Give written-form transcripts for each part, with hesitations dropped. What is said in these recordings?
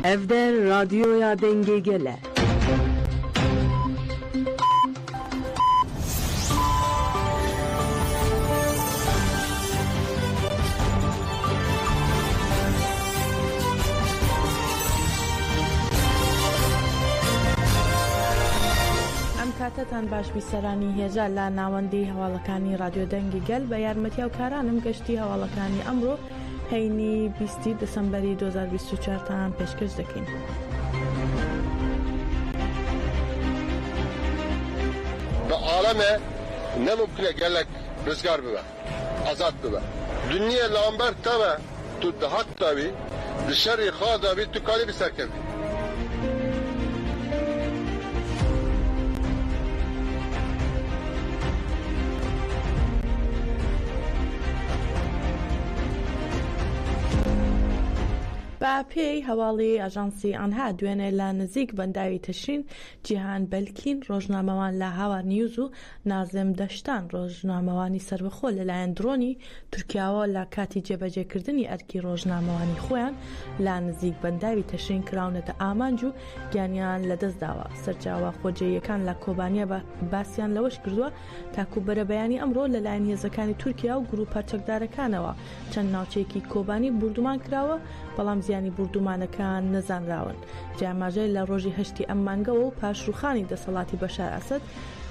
Evde radyoya denge gele. کاتتان باش بیسەرانی هێزار لە ناوەندی هەواڵەکانی رادیۆ دەنگی گەل بە یارمەتیاو کارانم گەشتی هەواڵەکانی ئەمڕۆ هەینی 20 دەسەمبەری 2024 تان پێشکەش دەکەین. بە عالەمە نەممکنە گەلک ڕزگار ببە ئازاد ببە دنیا لامبەر تەوە تو دەهات داوی li şerî xwe davî tu kalî biserkevî. با پێی هەواڵی ئاژانسی ئانها دوێنێ لە نزیک بەنداوی تەشرین جیهان بەلکین ڕۆژنامەوان لە هاوا نیوز و نازم دەشتان ڕۆژنامەوانی سەربەخۆ لەلایەن درۆنی تورکیاوە لە کاتی جێبەجێکردنی ئەرکی ڕۆژنامەوانی خۆیان لە نزیک بەنداوی تەشرین کراونەتە ئامانج و گیانیان لەدەستداوە. سەرچاوە خۆجێیەکان لە کۆبانیە باسییان لەوەش کردووە تاکو بەرەبەیانی ئەمڕۆ لەلایەن هێزەکانی تورکیا و گروپە چەکدارەکانەوە چەند ناوچەیەکی کۆبانی بردومان کراوە بەڵام زیانی بردومانەکان نەزانراون. جاماژەی لە ڕۆژی هەشتی ئەم مانگەوە و پاشڕوخانی دەسەڵاتی بەشار ئەسەد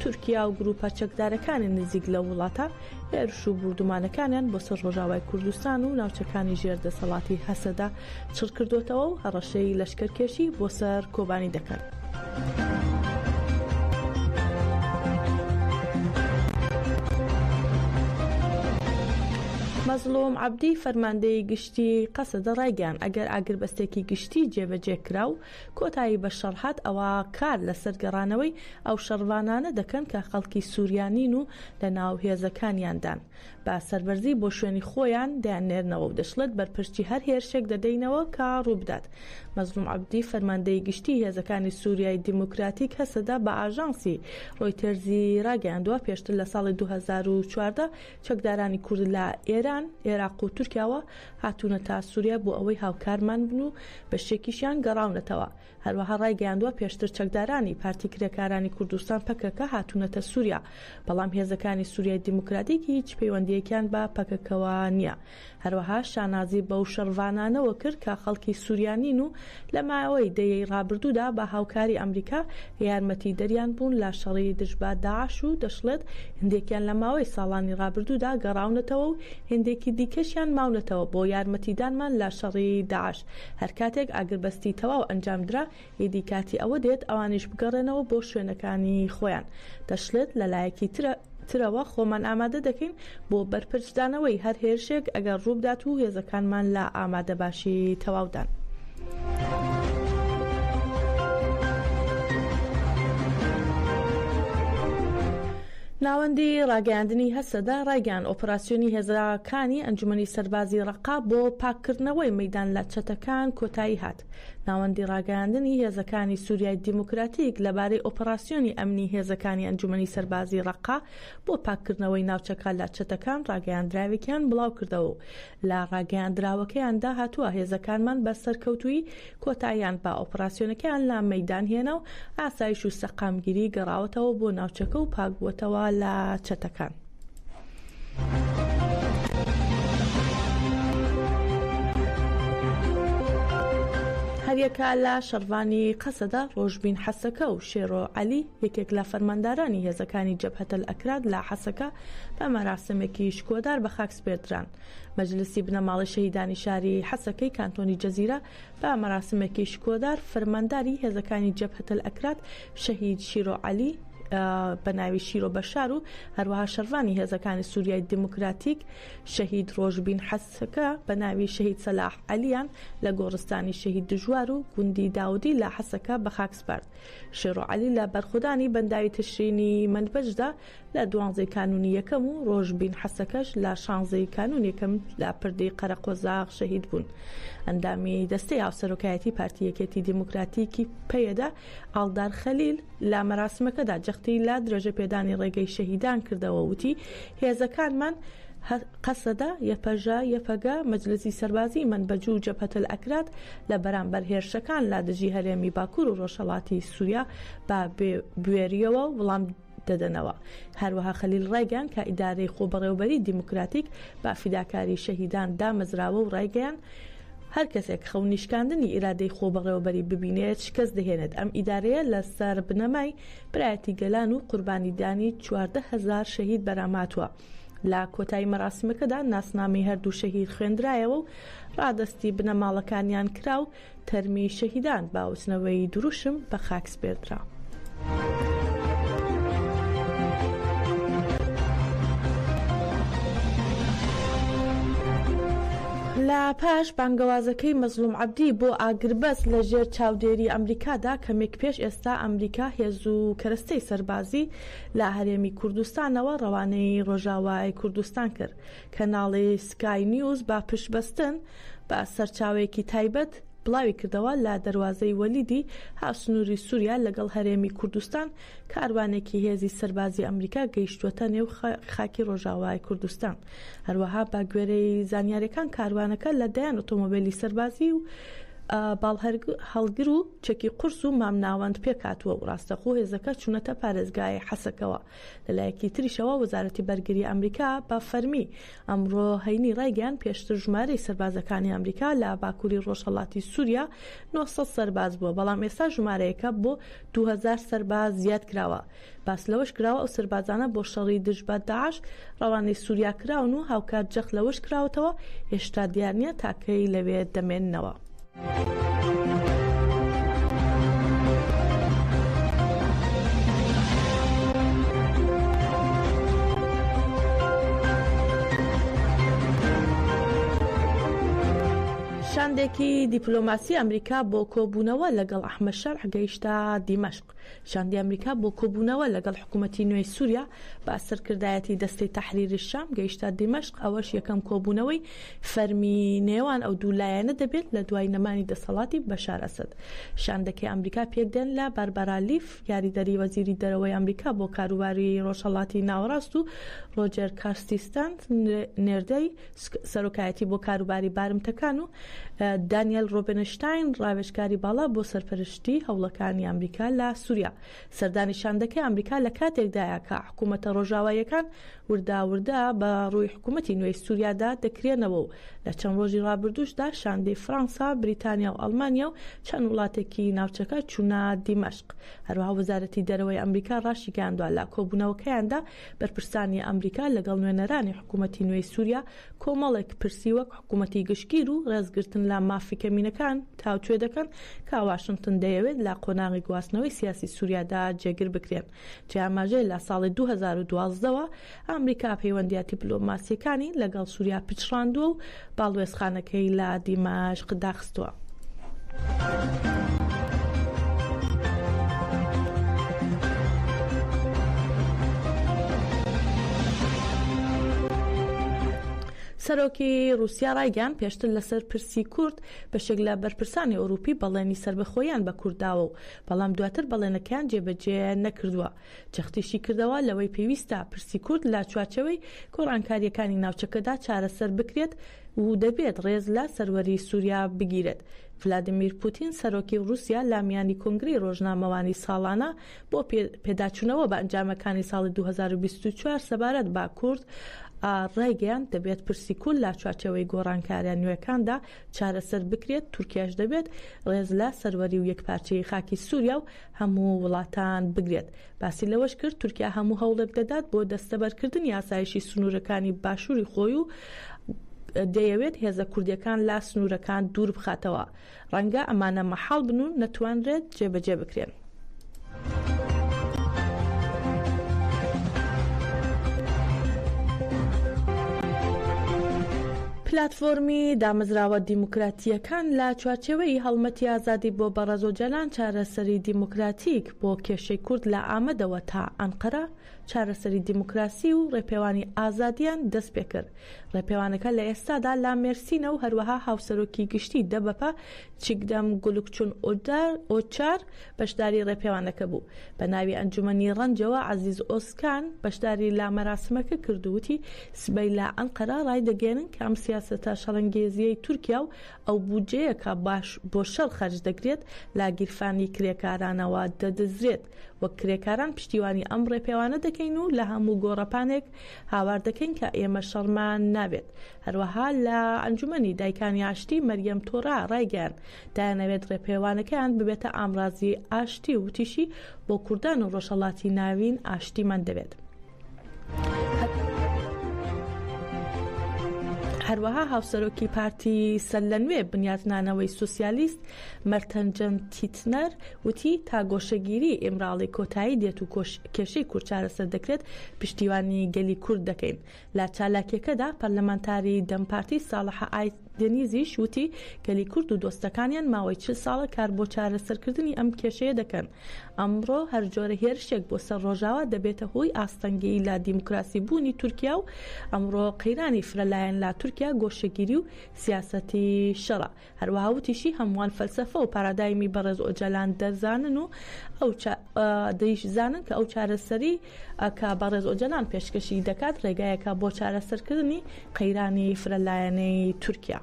تورکیا و گروپە چەکدارەکانی نزیک لە وڵاتە هێرش و بردومانەکانیان بۆ سەر ڕۆژاوای کوردستان و ناوچەکانی ژێر دەسەڵاتی هەسەدا چڕ کردوتەوە و هەڕەشەی لەشکرکێشی بۆ سەر کۆبانی دەکەن. مەزلوم عەبدی فەرماندەی گشتی قەسەدە ڕایگەیاند ئەگەر ئاگربەستێکی گشتی جێبەجێ کرا و کۆتایی بە شەڕهات ئەوە کار لە سەرگەڕانەوەی ئەو شەڕوانانە دەکەن کە خەڵکی سووریانین و لە ناو هێزەکانیاندان با سەربەرزی بۆ شوێنی خۆیان دەیانێرنەوە و دەشڵێت بەرپشتی هەر هێرشێک دەدەینەوە کە ڕووبدات. مەزلوم عەبدی فەرماندەی گشتی هێزەکانی سووریای دیموکراتیک هەسەدا بە ئاژانسی ڕۆیتەرزی ڕاگەیاندووە پێشتر لە ساڵی 2014 چەکدارانی کورد لە ئێران، عێراق و تورکیاوە هاتوونە تا سووریا بۆ ئەوەی هاوکارمان بن و بەشێکیشیان گەڕاونەتەوە. هەروەها ڕایگەیاندووە پێشتر چەکدارانی پارتی کرێکارانی کوردستان پەکەکە هاتوونەتە سووریا بەڵام هێزەکانی سووریای دیموکراتیکی هیچ پەیوەندیەکیان بە پەکەکەوە نییە. هەروەها شانازی بەو شەڕوانانەوە کرد کە خەڵکی سووریانین و لە ماوەی دەیەی ڕابردوودا بە هاوکاری ئەمریکا یارمەتی دەریان بوون لە شەڕی دژبا داعش و دەشڵێت هەندێکیان لە ماوەی ساڵانی ڕابردوودا گەڕاونەتەوە و هێندێکی دیکەشیان ماونەتەوە بۆ یارمەتیدانمان لە شەڕی داعش. هەر کاتێک ئاگربەستی تەواو ئەنجامدرا هێدی کاتی ئەوە دێت ئەوانیش بگەڕێنەوە بۆ شوێنەکانی خۆیان. دەشڵێت لەلایەکی ترەوە خۆمان ئامادە دەکەین بۆ بەرپرسدانەوەی هەر هێرشێک ئەگەر ڕووبدات و هێزەکانمان لە ئامادە باشی تەواودان. ناوەندی ڕاگەیاندنی هەسەدا ڕایگەیاند ئۆپراسیۆنی هێزەکانی ئەنجومەنی سەربازی ڕەقا بۆ پاککردنەوەی مەیدان لە چەتەکان کۆتایی هات. ناوەندی ڕاگەیاندنی هێزەکانی سووریای دیموکراتیک لەبارەی ئۆپراسیۆنی ئەمنی هێزەکانی ئەنجومەنی سەربازی ڕەقا بۆ پاککردنەوەی ناوچەکە لە چەتەکان ڕاگەیاندراوێکیان بڵاو کردەوە. لە ڕاگەیاندراوەکەیاندا هاتووە هێزەکانمان بە سەرکەوتووی کۆتاییان با ئۆپراسیۆنەکەیان لە مەیدان هێنا و ئاسایش و سەقامگیری گەڕاوەتەوە بۆ ناوچەکە و پاکبووەتەوە لە چەتەکان. هەریەکە لە شەڕوانی قەسەدا ڕۆژبین حەسەکە و شێرۆ عەلی یەکێک لە فەرماندارانی هێزەکانی جەبهەتەل ئەکراد لە حەسەکە بە مەراسمێکی شکۆدار بە خاک سپێردران. مەجلیسی بنەماڵی شەهیدانی شاری حەسەکەی کانتۆنی جەزیرە بە مەراسمێکی شکۆدار فەرمانداری هێزەکانی جەبهەتەل ئەکراد شەهید شیرۆ عەلی بە ناوی شیرۆ بەشار و هەروەها شەروانی هێزەکانی سووریای دیموکراتیک شەهید ڕۆژبین حەسەکە بە ناوی شەهید سەلاح عەلیان لە گۆڕستانی شەهید دژوار و گوندی داودی لە حەسەکە بە خاک سپارد. شیرۆ عەلی لە بەرخودانی بەنداوی تشرینی منبەجدا لە 12 کانونی یەکەم و ڕۆژبین حەسەکەش لە 16 کانون یەکەم لە پردەی قەرەقۆزاغ شەهید بوون. ئەندامی دەستەی هاوسەرۆکایەتی پارتی یەکێتی دیموکراتیکی پەیەدا ئاڵدار خەلیل لە مەراسمەکەدا جەختی لا درێژە پێدانی ڕێگەی شەهیدان کردەوە وتی هێزەکانمان قەسەدە یەپەژە یەپەگە مەجلسی سەربازی منبەج و جەبهەتل ئەکراد لە بەرامبەر هێرشەکان لە دژی هەرێمی باکوور و ڕۆژهەڵاتی سووریا بە بوێریەوە وەڵام دەدەنەوە. هەروەها خەلیل ڕایگەیان کە ئیدارەی خۆبەڕێوەبەری دیموکراتیک بە فیداکاری شەهیدان دامەزراوە و ڕایگەیان هەر کەسێک خەونیشکاندنی ئیرادەی خۆبەڕێوەبەری ببینێت شکست دەهێنێت. ئەم ئیدارەیە لەسەر بنەمای برایەتی گەلان و قوربانیدانی 14,000 شەهید بەراماتوە. لە کۆتایی مەراسمەکەدا ناسنامەی هەردوو شەهید خوێندرایەوە و ڕادستی بنەماڵەکانیان کرا و تەرمی شەهیدان باوسنەوەی دروشم بە خاک سپێردرا. لە پاش بانگەوازەکەی مەزلوم عەبدی بۆ ئاگربەس لە ژێر چاودێری ئەمریکادا کەمێک پێش ئێستا ئەمریکا هێز و کەرەستەی سەربازی لە هەرێمی کوردستانەوە ڕەوانەی ڕۆژاوای کوردستان کرد. کەناڵی سکای نیوز با پشتبەستن بە سەرچاوێکی تایبەت بڵاوی کردەوە لە دەواازەی وەلیدی هاوسنووری سووریا لەگەڵ هەرێمی کوردستان کاروانێکی هێزی سەربازی ئەمریکا گەیشتوەتە نێو خاکی ڕۆژاوای کوردستان. هەروەها بە گوێرەی زانیاریەکان کاروانەکە لە دایان ئۆتۆمۆبیلی سەربازی و باڵ هەڵگر و چەکی قورس و مامناوەند پێکاتوە و ڕاستەخۆ هێزەکە چوونەتە پارێزگای حەسەکەوە. لەلایەکی تریشەوە وەزارەتی بەرگری ئەمریکا بە فەرمی ئەمڕۆ هەینی ڕایگەیان پێشتر ژمارەی سەربازەکانی ئەمریکا لە باکووری ڕۆژهەڵاتی سووریا 900 سەرباز بووە، بەڵام ئێستا ژمارەیەەکە بۆ 2000 سەرباز زیاد کراوە. باس لەوەش کراوە ئەو سەربازانە بۆ شەڕی دژ بە داعش ڕەوانەی سووریا کراون و هاوکات جەخ لەوەش کراوەتەوە هێشتا دیار نییە تاکەی لەوێ دەمێننەوە. شاندێکی دیپلۆماسی ئەمریکا بۆ کۆبوونەوە لەگەڵ ئەحمەد شەرع گەیشتە دیمەشق. شاندی ئەمریکا بۆ کۆبوونەوە لەگەڵ حکوومەتی نوێی سووریا بە سەرکردایەتی دەستەی تەحریری شام گەیشتە دیمەشق. ئەوەش یەکەم کۆبوونەوەی فەرمی نێوان ئەو دوولایەنە دەبێت لە دوای نەمانی دەسەڵاتی بەشار ئەسەد. شاندەکەی ئەمریکا پێکدێن لە باربارا لیف یاریدەری وەزیری دەرەوەی ئەمریکا بۆ کاروباری ڕۆژهەڵاتی ناوەڕاست و ڕۆجەر کارستیستان نێردەی سەرۆکایەتی بۆ کاروباری بارمتەکان و دانیێل ڕۆبنشتاین ڕاوێژکاری باڵا بۆ سەرپەرشتی هەوڵەکانی ئەمریکا لە سووریا. سەردانی شاندەکەی ئەمریکا لە کاتێکدایە کە حکوومەتە ڕۆژاواییەکان ورداوردا بە ڕووی حکوومەتی نوێی سووریادا دەکرێنەوە و لە چەند ڕۆژی ڕابردوشدا شاندەی فەڕەنسا، بریتانیا و ئەڵمانیا و چەند وڵاتێکی ناوچەکە چوونە دیمەشق. هەروەها وەزارەتی دەرەوەی ئەمریکا ڕاشی گەیاندووە لە کۆبوونەوەکەیاندا بەرپرسانی ئەمریکا لەگەڵ نوێنەرانی حکوومەتی نوێی سووریا کۆمەڵێک پرسی وەک حکوومەتی گشتگیر و ڕێزگرتن لە مافی کەمینەکان تاوتوێ دەکەن کە واشنگتن دەیەوێت لە قۆناغی گواستنەوەی سیاسی سووریادا جێگر بکرێن. جیاماژەی لە ساڵی 2012ەوە ئەمریکا پەیوەندیە دیپلۆماسیەکانی لەگەڵ سووریا پچڕاندووە و باڵوێزخانەکەی لە دیمەشق داخستووە. سەرۆکی رووسیا ڕایگەیان پێشتر لەسەر پرسی کورد بەشێک لە بەرپرسانی ئەوروپی بەڵێنی سربەخۆیان بە کورداوە و بەڵام دواتر بەڵێنەکان جێبەجێ نەکردووە. جەختیشی کردەوە لەوەی پێویستە پرسی کورد لە چوارچەوەی گۆڕانکاریەکانی ناوچەکەدا چارەسەر بکرێت و دەبێت ڕێز لە سەروەری سووریا بگیرێت. ڤلادیمیر پوتین سەرۆکی رووسیا لە میانی کۆنگری ڕۆژنامەوانی ساڵانە بۆ پێداچوونەوە بە ئەنجامەکانی ساڵی 2024 سەبارەت با کورد ڕایگەیان دەبێت پرسی کورد لە چوارچەوەی گۆڕانکاریان نوێەکاندا چارەسەر بکرێت. تورکیاش دەبێت ڕێز لە سەروەری و یەکپارچەی خاکی سووریا و هەموو وڵاتان بگرێت. باسی لەوەش کرد تورکیا هەموو هەوڵێک دەدات بۆ دەستەبەرکردنی یاسایشی سنوورەکانی باشووری خۆی و دەیەوێت هێزە کوردیەکان لە سنوورەکان دوور بخاتەوە. ڕەنگە ئەمانە مەحاڵ بن و نەتوانرێت جێبەجێ بکرێن. پلاتفۆرمی دامەزراوە دیموکراتیەکان لە چوارچێوەی هەڵمەتی ئازادی بۆ بەڕێز و جەلان چارەسەری دیموکراتیک بۆ کێشەی کورد لە ئامەدەوە تا ئەنقەرە چارەسەری دیموکراسی و ڕێپێوانی ئازادیان دەست پێ کرد. ڕێپێوانەکە لە ئێستادا لا مێرسینە و هەروەها هاوسەرۆکی گشتی دەبەپە چیکدەم گولوکچون ئۆچار بەشداری ڕێپێوانەکە بوو. بە ناوی ئەنجومەنی ڕەنجەوە عەزیز ئۆسکان بەشداری لا مەراسمەکە کردووتی سبەی لا ئەنقەرە ڕای دەگەێنن کە ئەم سیاسەتە شەڕەنگێزیەی تورکیا و ئەو بودجەیەکە باش بۆ شەڕ خەرج دەکرێت لا گیرفانی کرێکارانەوە دەدەزرێت. وەک کرێکاران پشتیوانی ئەم ڕێپێوانە دەکەین و لە هەموو گۆڕەپانێک هاوار دەکەین کە ئێمە شەڕمان نابێت. هەروەها لە ئەنجومەنی دایکانی ئاشتی مەریەم تۆڕا ڕایگەیاند دایانەوێت ڕێپێوانەکەیان ببێتە ئامڕازی ئاشتی و وتیشی بۆ کوردان و ڕۆژهەڵاتی ناوین ئاشتیمان دەبێت. هەروەها هاوسەرۆکی پارتی سەرلەنوێ بنیاتنانەوەی سوسیالیست مەرتەنجەن تیتنەر وتی تا گۆشەگیری ئێمراڵی کۆتایی دێت و کێشەی کورد چارەسەر دەکرێت پشتیوانی گەلی کورد دەکەین. لە چالاکیەکەدا پەرلەمانتاری دەمپارتی ساڵحە دێنیزیش وتی گەلی کورد و دۆستەکانیان ماوەی 40 ساڵە کار بۆ چارەسەرکردنی ئەم کێشەیە دەکەن. ئەمڕۆ هەر جۆرە هێرشێک بۆ سەر ڕۆژاوە دەبێتە هۆی ئاستەنگی لا دیموکراسی بوونی تورکیا و ئەمڕۆ قەیرانی فرەلایەن لا تورکیا گۆشەگیری و سیاسەتی شەڕە. هەروەها وتیشی هەمووان فەلسەفە و پارادایمی بەڕێز ئۆجەلان دەزانن و ئەو دەیشزانن کە ئەو چارەسەری کە بەڕێز ئۆجەلان پێشکەشی دەکات ڕێگایەکە بۆ چارەسەرکردنی قەیرانی فرەلایەنەی تورکیا.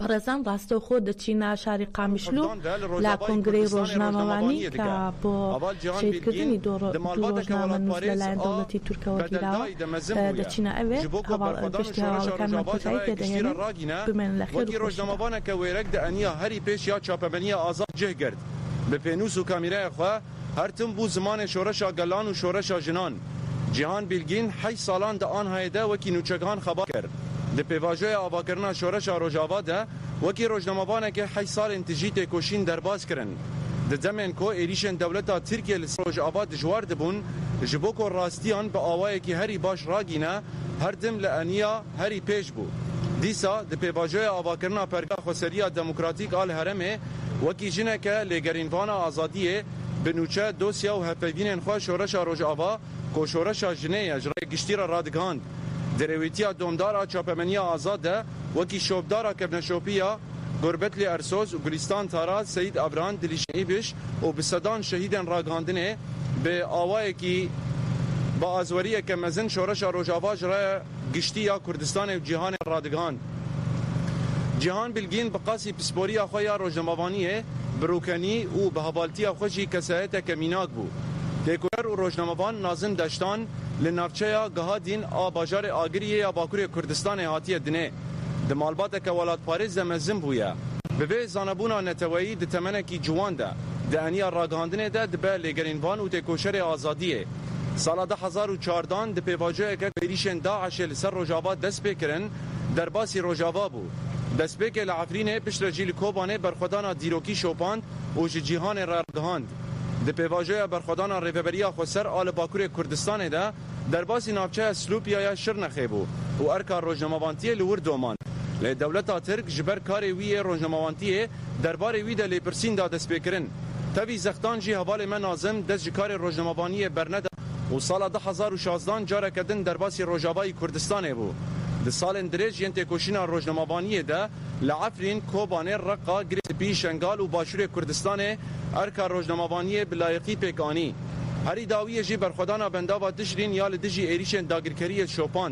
بەڕێزان ڕاستەوخۆ دەچینە شاری قامیشلو لا کۆنگرەی ڕۆژنامەوانی کە بۆ شێدکردنی ڕۆژنامە نووس لەلایەن دەوڵەتی تورکەوە گیراوە دەچینە ئەوێ پشتی هەواڵەکانمان کۆتایی پێدەهێنن بمێن لە خێر ڕۆژنامەوانەکە وێرەک دەئەنیا هەری پێش یا چاپەمەنیە ئازاد جێگرت بە پێنووس و کامیرایە خوا هەرتم بوو زمانێ شۆرەشا گەلان و شۆرەشا ژنان جیهان بیلگین 8 ساڵان دە ئان هەیەدا وەکی نوچەکان خەبات کرد. د پیواژوی آواکرنا شورشا روجاوا ده وکی روزنامه‌وانه که 8 سال انتجی تکوشین درباز کرن د زمین کو ایریشن دولتا ترکیه لسروج آباد جوار دبون جبو کو راستیان به آوای کی هری باش راگینه هر دم لانیا هری پیش بو دیسا د پیواژوی آواکرنا پرگا خسریا دموکراتیک آل هرمه وکی جنه که لگرینوانا آزادیه بنوچه دوسیا و هفوینن خوا شورشا روجاوا کو شورشا جنه اجرای گشتیر رادگاند درویتیا دومدارا چاپمنیا آزاده وکی شوبدارا کبنشوپیا گربتلی ارسوز و گلیستان تاراز سید ابران دلیشنی بش و بسدان شهیدن راگاندنه به آوائه کی با ازوریه که مزن شورش روجاواج را گشتی یا کردستان و جهان رادگاند جهان بلگین بقاسی پسپوریا خویا روجنامه‌وانیه بروکنی و به حوالتی خوشی کسایت کمیناک بو دیکور و روجنامه‌وان نازم داشتان لنافچه گهادین آباجار آگریه یا باکوری کردستان هاتیه دنه دمالبات که ولاد پاریز دمزم بویا به وی زانبونا نتوایی ده تمنکی جوان ده ده انیا راگاندنه ده ده به لگرینوان و تکوشر آزادیه سال 2014 ده پیواجه که بیریشن داعش لسر روجاوا دست بکرن در باسی روجاوا بو دست بک لعفرینه پشت رجیل کوبانه برخودانا دیروکی شوپاند و جیهان راگاند د پیواژوی برخودانا ریوبریا خسر آل باکوری کردستان ده در باسی ناوچه اسلوپیا یا شرنخه بو و ارکا روزنامه‌وانتی لور دومان ل دولتا ترک جبر کاری وی روزنامه‌وانتی درباره وی د لیپرسین داد سپیکرن توی زختان جی حواله من ناظم دز کار روزنامه‌وانی برنده و سال 2016 جاره کدن در باسی روجاوای کردستان بو د سال درج ینت کوشینا روزنامه‌وانی ده لعفرین کوبانه رقا گریپی شنگال و باشور کردستان ارکا روزنامه‌وانی بلایقی پکانی هری داویه جی برخودانا بنداوا دشرین یا لدجی ایریشن داگرکری شوپان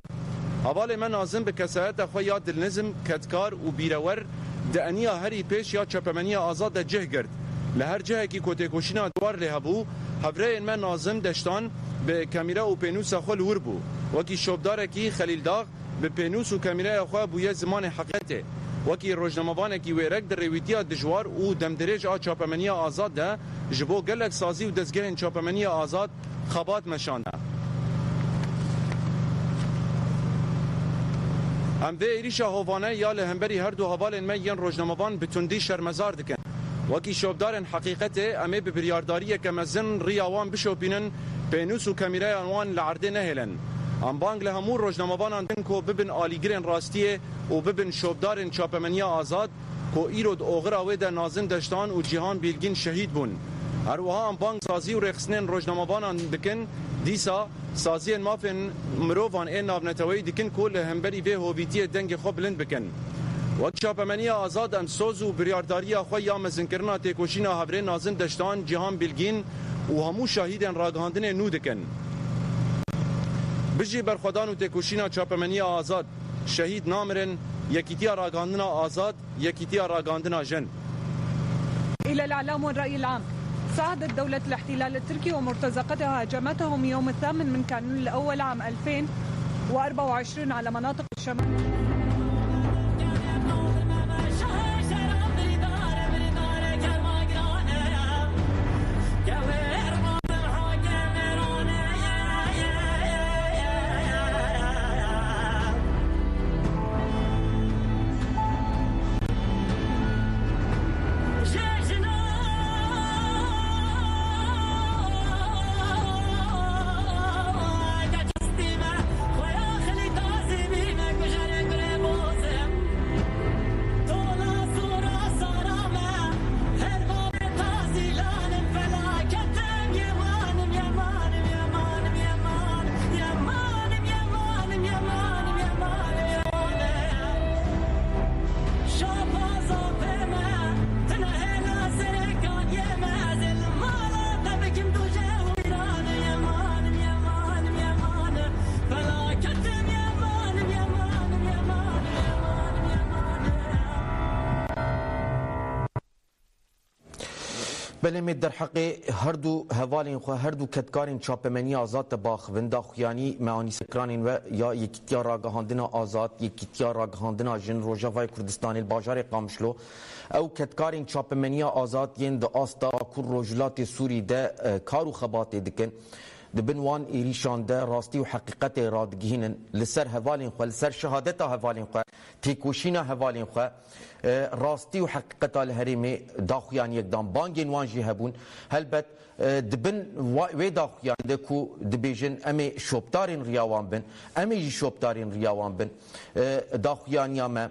حواله من ناظم به کسایت خو یا دلنظم کتکار و بیرور د انیا هری پیش یا چپمنی آزاد جه گرد لهر جهه کی کوته کوشینا دوار له بو حبره من ناظم دشتان به کامیرا و پینوس خو لور بو وکی شوبدار کی خلیل داغ به پینوس و کامیرا خو بو زمان حقیقته وکی روزنامه‌وانه کی ویرک در رویتیا دجوار او دمدرج آ چاپمنی آزاد ده جبو گلک سازی و دزگه چاپمنی آزاد خبات مشانه هم به ایریشا هوانه یا لهمبری هر دو حوال میان روزنامه‌وان بتوندی شرمزار دکن وکی شوبدارن حقیقته امه به بریارداری که مزن ریاوان بشوپینن پینوس و کامیرای آنوان لعرده نهلن ام بانگ له همون روزنامه‌وانان دن کو ببن آلیگرن راستیه و ببن شوبدارن چاپمنیا آزاد کو ایرود اوغرا و د نازن دشتان و جهان بیلگین شهید بون اروها ام بانگ سازی و رخصنن روزنامه‌وانان دکن دیسا سازی مافن مروان این ناونتوی دکن کل همبری به هویتی دنگ خو بلند بکن و چاپمنیا آزاد ام سوز و بریارداری خو یا مزنکرنا تکوشینا هبره نازن دشتان جهان بیلگین و همو شاهدن راگاندن نو دکن بجی برخودان و تکوشینا چاپمنیا آزاد شهید نامرن یکیتیا راگاندنا آزاد یکیتیا راگاندنا جن. إلى الإعلام والرأي العام، صعدت دولة الاحتلال التركي ومرتزقتها هجمتهم يوم 8 من كانون الأول عام 2024 على مناطق الشمال. بلمید در حق هر دو هوالین خو هر دو کتکارین چاپمنی آزاد باخ وندا خویانی معانی سکرانین و یا یکیتیا راگهاندنا آزاد یکیتیا راگهاندنا جن روجاوای کردستان الباجار قامشلو او کتکارین چاپمنی آزاد ین د آستا کور روجلات سوری ده کارو خبات دکن دبنوان ایریشان ده راستی و حقیقت رادگهینن لسر هوالین خو لسر شهادت هوالین خو تیکوشینا هوالین خو راستی و حقیقت الهریمی داخویان یکدام بانگین وانجی هبون هلبت دبن و داخویان دکو دبیجن امی شوبدارین ریاوان بن امی شوبدارین ریاوان بن داخویان یا ما